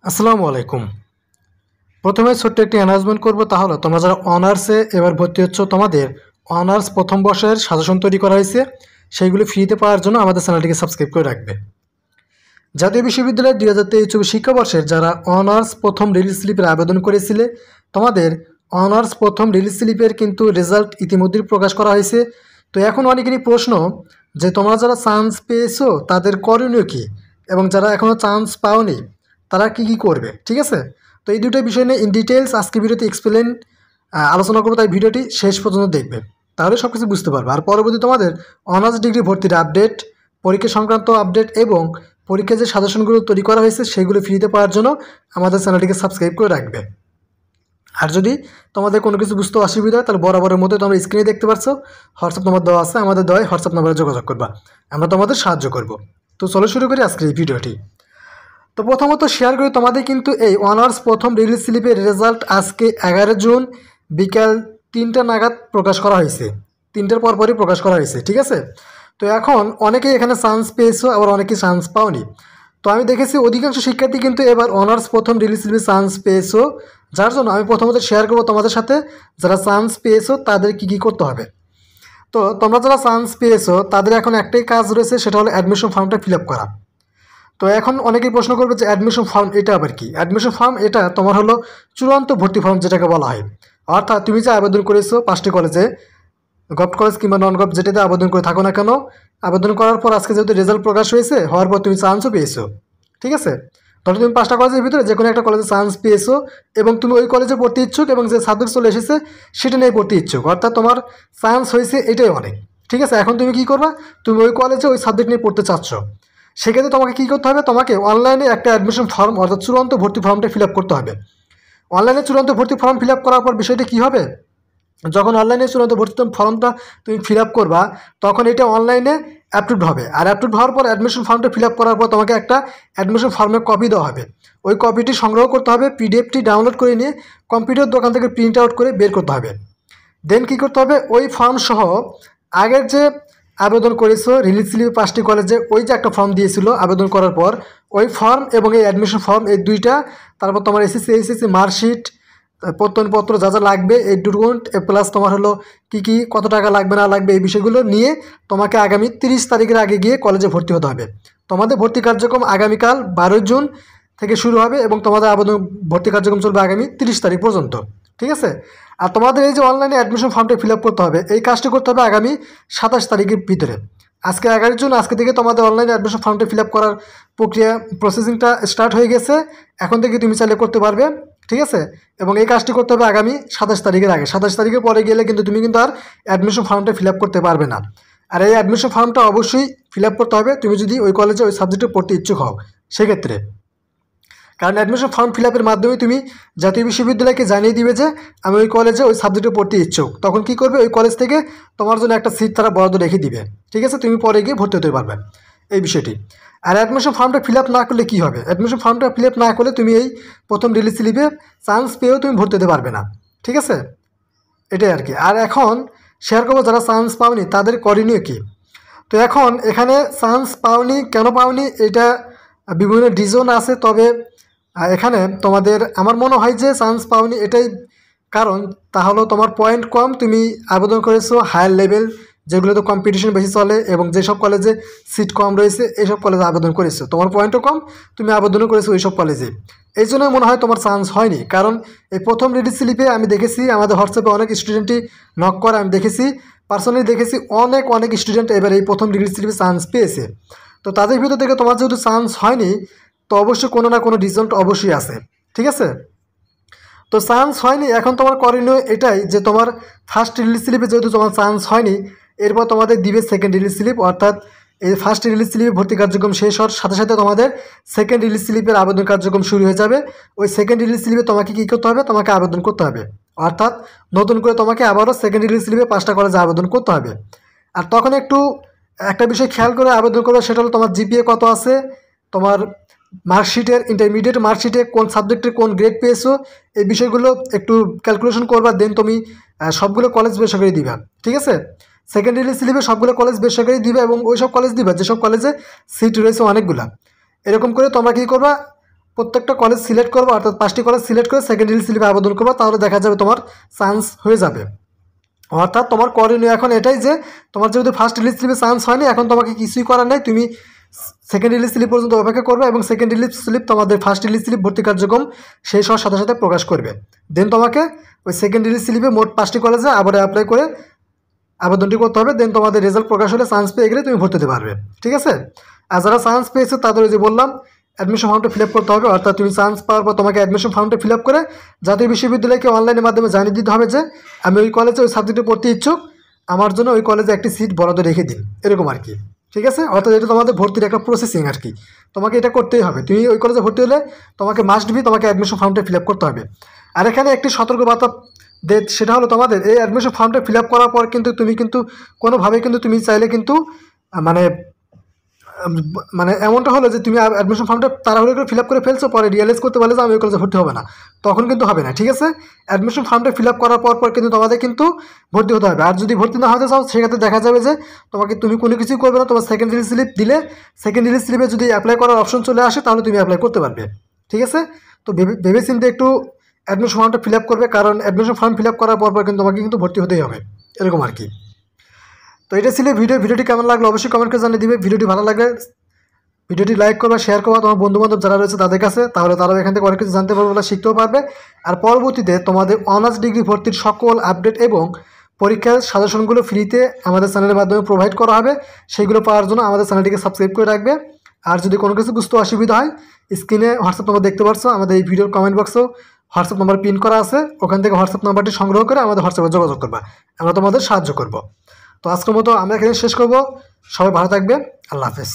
আসসালামু আলাইকুম। প্রথমে ছোট্ট একটি অ্যানাউন্সমেন্ট করব, তা হলো তোমরা যারা অনার্সে এবার ভর্তি হচ্ছ, তোমাদের অনার্স প্রথম বর্ষের সাজেশন তৈরি করা হয়েছে, সেইগুলো ফ্রিতে পাওয়ার জন্য আমাদের চ্যানেলটিকে সাবস্ক্রাইব করে রাখবে। জাতীয় বিশ্ববিদ্যালয়ের 2023-24 শিক্ষাবর্ষের যারা অনার্স প্রথম রিলিজ স্লিপের আবেদন করেছিলে, তোমাদের অনার্স প্রথম রিলিজ স্লিপের কিন্তু রেজাল্ট ইতিমধ্যেই প্রকাশ করা হয়েছে। তো এখন অনেকেরই প্রশ্ন যে তোমরা যারা চান্স পেয়েছো তাদের করণীয় কী, এবং যারা এখনও চান্স পাওনি তারা কি কি করবে। ঠিক আছে, তো এই দুটো বিষয় নিয়ে ইন ডিটেলস আজকে ভিডিওতে এক্সপ্লেন আলোচনা করবো, তাই ভিডিওটি শেষ পর্যন্ত দেখবে, তাহলে সব কিছু বুঝতে পারবে। আর পরবর্তী তোমাদের অনার্স ডিগ্রি ভর্তির আপডেট, পরীক্ষা সংক্রান্ত আপডেট এবং পরীক্ষার যে সাজেশনগুলো তৈরি করা হয়েছে সেগুলো ফ্রিতে পাওয়ার জন্য আমাদের চ্যানেলটিকে সাবস্ক্রাইব করে রাখবে। আর যদি তোমাদের কোনো কিছু বুঝতে অসুবিধা হয় তাহলে বরাবরের মধ্যে তোমরা স্ক্রিনে দেখতে পাচ্ছ হোয়াটসঅ্যাপ নাম্বার দেওয়া আছে, আমাদের দেওয়ায় হোয়াটসঅ্যাপ নাম্বারে যোগাযোগ করবা, আমরা তোমাদের সাহায্য করব। তো চলো শুরু করি আজকের এই ভিডিওটি। তো প্রথমত শেয়ার করি, তোমাদের কিন্তু এই অনার্স প্রথম রিলিজ স্লিপের রেজাল্ট আজকে 11 জুন বিকাল 3টা নাগাদ প্রকাশ করা হয়েছে, 3টার পরপরই প্রকাশ করা হয়েছে। ঠিক আছে, তো এখন অনেকেই এখানে চান্স পেয়েছো, আবার অনেকেই চান্স পাওনি। তো আমি দেখেছি অধিকাংশ শিক্ষার্থী কিন্তু এবার অনার্স প্রথম রিলিজ স্লিপে চান্স পেয়েছো, যার জন্য আমি প্রথমত শেয়ার করবো তোমাদের সাথে যারা চান্স পেয়েছো তাদের কি কি করতে হবে। তো তোমরা যারা চান্স পেয়েছো তাদের এখন একটাই কাজ রয়েছে, সেটা হলো অ্যাডমিশন ফর্মটা ফিল আপ করা। তো এখন অনেকেই প্রশ্ন করবে যে অ্যাডমিশন ফর্ম এটা আবার কি। অ্যাডমিশন ফর্ম এটা তোমার হলো চূড়ান্ত ভর্তি ফর্ম যেটাকে বলা হয়। অর্থাৎ তুমি যে আবেদন করেছো 5টি কলেজে, গভর্নমেন্ট কলেজ কিংবা নন গভ যেটাতে আবেদন করে থাকো না কেন, আবেদন করার পর আজকে যেহেতু রেজাল্ট প্রকাশ হয়েছে, হওয়ার পর তুমি চান্সও পেয়েছো। ঠিক আছে, ধরো তুমি 5টা কলেজের ভিতরে যে কোনো একটা কলেজে চান্স পেয়েছো এবং তুমি ওই কলেজে পড়তে ইচ্ছুক এবং যে সাবজেক্ট চলে এসেছে সেটা নিয়ে পড়তে ইচ্ছুক, অর্থাৎ তোমার চান্স হয়েছে, এটাই অনেক। ঠিক আছে, এখন তুমি কী করবা, তুমি ওই কলেজে ওই সাবজেক্ট নিয়ে পড়তে চাচ্ছ, সেক্ষেত্রে তোমাকে কী করতে হবে, তোমাকে অনলাইনে একটা অ্যাডমিশন ফর্ম অর্থাৎ চূড়ান্ত ভর্তি ফর্মটা ফিল আপ করতে হবে। অনলাইনে চূড়ান্ত ভর্তি ফর্ম ফিল আপ করার পর বিষয়টি কী হবে, যখন অনলাইনে চূড়ান্ত ভর্তি ফর্মটা তুমি ফিল আপ করবা তখন এটা অনলাইনে অ্যাপ্রুভ হবে। আর অ্যাপ্রুভ হওয়ার পর অ্যাডমিশন ফর্মটা ফিল আপ করার পর তোমাকে একটা অ্যাডমিশন ফর্মের কপি দেওয়া হবে। ওই কপিটি সংগ্রহ করতে হবে, পিডিএফটি ডাউনলোড করে নিয়ে কম্পিউটার দোকান থেকে প্রিন্ট আউট করে বের করতে হবে। দেন কী করতে হবে, ওই ফর্ম সহ আগের যে আবেদন করেছো রিলিজ স্লিপে 5টি কলেজে, ওই যে একটা ফর্ম দিয়েছিল আবেদন করার পর, ওই ফর্ম এবং এই অ্যাডমিশন ফর্ম এই দুইটা, তারপর তোমার এসএসসি মার্কশিট, প্রত্যয়নপত্র যা যা লাগবে, এই ডকুমেন্ট প্লাস তোমার হলো কী কী কত টাকা লাগবে না লাগবে এই বিষয়গুলো নিয়ে তোমাকে আগামী 30 তারিখের আগে গিয়ে কলেজে ভর্তি হতে হবে। তোমাদের ভর্তি কার্যক্রম আগামীকাল 12 জুন থেকে শুরু হবে এবং তোমাদের আবেদন ভর্তি কার্যক্রম চলবে আগামী 30 তারিখ পর্যন্ত। ঠিক আছে, আর তোমাদের এই যে অনলাইনে অ্যাডমিশন ফর্মটা ফিল আপ করতে হবে, এই কাজটি করতে হবে আগামী 27 তারিখের ভিতরে। আজকে 11 জুন, আজকে থেকে তোমাদের অনলাইনে অ্যাডমিশন ফর্মটা ফিল আপ করার প্রক্রিয়া প্রসেসিংটা স্টার্ট হয়ে গেছে, এখন থেকে তুমি চাইলে করতে পারবে। ঠিক আছে, এবং এই কাজটি করতে হবে আগামী 27 তারিখের আগে। 27 তারিখের পরে গেলে কিন্তু তুমি কিন্তু আর অ্যাডমিশন ফর্মটা ফিল আপ করতে পারবে না। আর এই অ্যাডমিশন ফর্মটা অবশ্যই ফিল আপ করতে হবে তুমি যদি ওই কলেজে ওই সাবজেক্টে পড়তে ইচ্ছুক হও সেক্ষেত্রে, কারণ অ্যাডমিশন ফর্ম ফিল আপের মাধ্যমে তুমি জাতীয় বিশ্ববিদ্যালয়কে জানিয়ে দিবে যে আমি ওই কলেজে ওই সাবজেক্টে পড়তে ইচ্ছুক। তখন কী করবে, ওই কলেজ থেকে তোমার জন্য একটা সিট তারা বরাদ্দ রেখে দিবে। ঠিক আছে, তুমি পরে গিয়ে ভর্তি হতে পারবে, এই বিষয়টি। আর অ্যাডমিশন ফর্মটা ফিল আপ না করলে কী হবে, অ্যাডমিশন ফর্মটা ফিল আপ না করলে তুমি এই প্রথম রিলিজ স্লিপে চান্স পেয়েও তুমি ভর্তি হতে পারবে না। ঠিক আছে, এটাই আর কি। আর এখন শেয়ার করবো যারা চান্স পাওনি তাদের করণীয় কী। তো এখন এখানে চান্স পাওনি, কেন পাওনি, এটা বিভিন্ন রিজন আছে, তবে এখানে তোমাদের আমার মনে হয় যে চান্স পাওনি এটাই কারণ, তাহলে তোমার পয়েন্ট কম, তুমি আবেদন করেছো হায়ার লেভেল যেগুলোতে কম্পিটিশন বেশি চলে এবং যেসব কলেজে সিট কম রয়েছে এইসব কলেজে আবেদন করেছো, তোমার পয়েন্টও কম, তুমি আবেদনও করেছো ওইসব কলেজে, এই জন্যই মনে হয় তোমার চান্স হয়নি। কারণ এই প্রথম রিলিজ স্লিপে আমি দেখেছি আমাদের হোয়াটসঅ্যাপে অনেক স্টুডেন্টই নক করে, আমি দেখেছি পার্সোনালি দেখেছি অনেক স্টুডেন্ট এবার এই প্রথম রিলিজ স্লিপে চান্স পেয়েছে। তো তাদের ভিতর থেকে তোমার যেহেতু চান্স হয়নি তো অবশ্যই কোনো না কোনো রিজল্ট অবশ্যই আছে। ঠিক আছে, তো চান্স হয়নি, এখন তোমার করণীয় এটাই যে তোমার ফার্স্ট রিলিজ স্লিপে যেহেতু তোমার চান্স হয়নি, এরপর তোমাদের দিবে সেকেন্ড রিলিজ স্লিপ, অর্থাৎ এই ফার্স্ট রিলিজ স্লিপে ভর্তি কার্যক্রম শেষ হওয়ার সাথে সাথে তোমাদের সেকেন্ড রিলিজ স্লিপের আবেদন কার্যক্রম শুরু হয়ে যাবে। ওই সেকেন্ড রিলিজ স্লিপে তোমাকে কী করতে হবে, তোমাকে আবেদন করতে হবে, অর্থাৎ নতুন করে তোমাকে আবারও সেকেন্ড রিলিজ স্লিপে 5টা কলেজে আবেদন করতে হবে। আর তখন একটা বিষয় খেয়াল করে আবেদন করবে, সেটা হলো তোমার জিপিএ কত আছে, তোমার মার্কশিটের ইন্টারমিডিয়েট মার্কশিটে কোন সাবজেক্টের কোন গ্রেড পেয়েছো, এই বিষয়গুলো একটু ক্যালকুলেশন করবা, দেন তুমি সবগুলো কলেজ বেসরকারি দিবা। ঠিক আছে, সেকেন্ড রিলিজ স্লিপে সবগুলো কলেজ বেসরকারি দিবে এবং ওই সব কলেজ দিবা যেসব কলেজে সিট রয়েছে অনেকগুলা। এরকম করে তোমরা কী করবা, প্রত্যেকটা কলেজ সিলেক্ট করবো, অর্থাৎ 5টি কলেজ সিলেক্ট করে সেকেন্ড রিলিজ স্লিপে আবেদন করবো, তাহলে দেখা যাবে তোমার চান্স হয়ে যাবে। অর্থাৎ তোমার করণীয় এখন এটাই যে তোমার যেহেতু ফার্স্ট রিলিজ স্লিপে চান্স হয়নি, এখন তোমাকে কিছুই করার নেই, তুমি সেকেন্ড রিলিজ স্লিপ পর্যন্ত অপেক্ষা করবে এবং সেকেন্ড রিলিজ স্লিপ তোমাদের ফার্স্ট রিলিজ স্লিপ ভর্তি কার্যক্রম শেষ হওয়ার সাথে সাথে প্রকাশ করবে। দেন তোমাকে ওই সেকেন্ড রিলিজ স্লিপে মোট 5টি কলেজে আবার অ্যাপ্লাই করে আবেদনটি করতে হবে। দেন তোমাদের রেজাল্ট প্রকাশ হলে চান্স পেয়ে গেলে তুমি ভর্তি হতে পারবে, ঠিক আছে। আর যারা চান্স পেয়েছে তাদের যে বললাম অ্যাডমিশন ফর্মটা ফিল আপ করতে হবে, অর্থাৎ তুমি চান্স পাওয়ার পর তোমাকে অ্যাডমিশন ফর্মটা ফিল আপ করে জাতীয় বিশ্ববিদ্যালয়কে অনলাইনের মাধ্যমে জানিয়ে দিতে হবে যে আমি ওই কলেজে ওই সাবজেক্টে পড়তে ইচ্ছুক, আমার জন্য ওই কলেজে একটি সিট বরাদ্দ রেখে দিন, এরকম আর কি, ঠিক আছে। অর্থাৎ এটা তোমাদের ভর্তির একটা প্রসেসিং আর কি, তোমাকে এটা করতেই হবে। তুমি ওই কলেজে ভর্তি হলে তোমাকে মাস্ট বি তোমাকে অ্যাডমিশন ফর্মটা ফিল আপ করতে হবে। আর এখানে একটি সতর্কবার্তা সেটা হলো তোমাদের এই অ্যাডমিশন ফর্মটা ফিল আপ করার পর কিন্তু তুমি কিন্তু কোনোভাবেই কিন্তু তুমি চাইলে কিন্তু মানে এমনটা হলো যে তুমি অ্যাডমিশন ফর্মটা তাড়াহুড়ো করে ফিল আপ করে ফেলছো, পরে রিয়েলাইজ করতে পারলে যে আমি ওই কলেজে ভর্তি হবে না, তখন কিন্তু হবে না, ঠিক আছে। অ্যাডমিশন ফর্মটা ফিল আপ করার পর কিন্তু তোমাদের কিন্তু ভর্তি হতে হবে। আর যদি ভর্তি না হতে চাও সেক্ষেত্রে দেখা যাবে যে তুমি কোনো কিছুই করবে না, তোমার সেকেন্ড রিলিজ স্লিপ দিলে সেকেন্ড রিলিজ স্লিপে যদি অ্যাপ্লাই করার অপশন চলে আসে তাহলে তুমি অ্যাপ্লাই করতে পারবে, ঠিক আছে। তো ভেবে চিন্তে একটু অ্যাডমিশন ফর্মটা ফিল আপ করবে, কারণ অ্যাডমিশন ফর্ম ফিল আপ করার পর কিন্তু তোমাকে কিন্তু ভর্তি হতেই হবে, এরকম আর কি। তো এটা ছিল ভিডিওটি কেমন লাগলো অবশ্যই কমেন্ট করে জানিয়ে দিবে। ভিডিওটি ভালো লাগলে ভিডিওটি লাইক করবে, শেয়ার করবে তোমার বন্ধুবান্ধব যারা রয়েছে তাদের কাছে, তাহলে তারাও এখান থেকে অনেক কিছু জানতে পারবে বা শিখতেও পারবে। আর পরবর্তীতে তোমাদের অনার্স ডিগ্রি ভর্তির সকল আপডেট এবং পরীক্ষার সাজেশনগুলো ফ্রিতে আমাদের চ্যানেলের মাধ্যমে প্রোভাইড করা হবে, সেইগুলো পাওয়ার জন্য আমাদের চ্যানেলটিকে সাবস্ক্রাইব করে রাখবে। আর যদি কোনো কিছু বুঝতে অসুবিধা হয় স্ক্রিনে হোয়াটসঅ্যাপ নম্বর দেখতে পাচ্ছ, আমাদের এই ভিডিওর কমেন্ট বক্সেও হোয়াটসঅ্যাপ নম্বর পিন করা আছে, ওখান থেকে হোয়াটসঅ্যাপ নাম্বারটি সংগ্রহ করে আমাদের হোয়াটসঅ্যাপে যোগাযোগ করবা, আমরা তোমাদের সাহায্য করব। তো আজকের মতো আমরা এখানে শেষ করব, সবাই ভালো থাকবে, আল্লাহ হাফেজ।